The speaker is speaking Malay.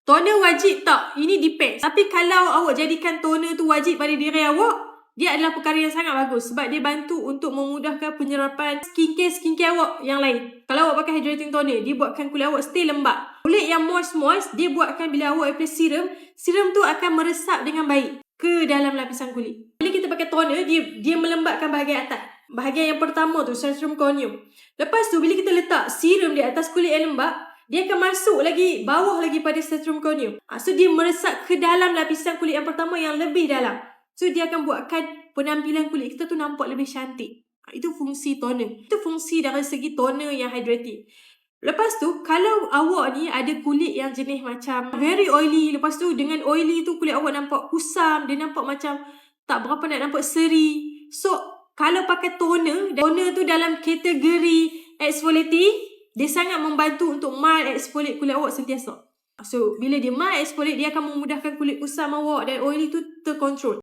Toner wajib tak? Ini depends. Tapi kalau awak jadikan toner tu wajib pada diri awak, dia adalah perkara yang sangat bagus sebab dia bantu untuk memudahkan penyerapan skincare awak yang lain. Kalau awak pakai hydrating toner, dia buatkan kulit awak stay lembap. Kulit yang moist, dia buatkan bila awak apply serum tu akan meresap dengan baik ke dalam lapisan kulit. Bila kita pakai toner, dia melembapkan bahagian atas. Bahagian yang pertama tu, centrum corneum. Lepas tu, bila kita letak serum di atas kulit yang lembap, dia akan masuk lagi, bawah lagi pada centrum corneum. So, dia meresap ke dalam lapisan kulit yang pertama yang lebih dalam. So, dia akan buatkan penampilan kulit kita tu nampak lebih cantik. Itu fungsi toner. Itu fungsi dari segi toner yang hydrating. Lepas tu, kalau awak ni ada kulit yang jenis macam very oily, lepas tu dengan oily tu kulit awak nampak kusam, dia nampak macam tak berapa nak nampak seri. So, kalau pakai toner tu dalam kategori exfoliating, dia sangat membantu untuk mild exfoliate kulit awak sentiasa. So, bila dia mild exfoliate, dia akan memudahkan kulit kusam awak dan oily tu terkontrol.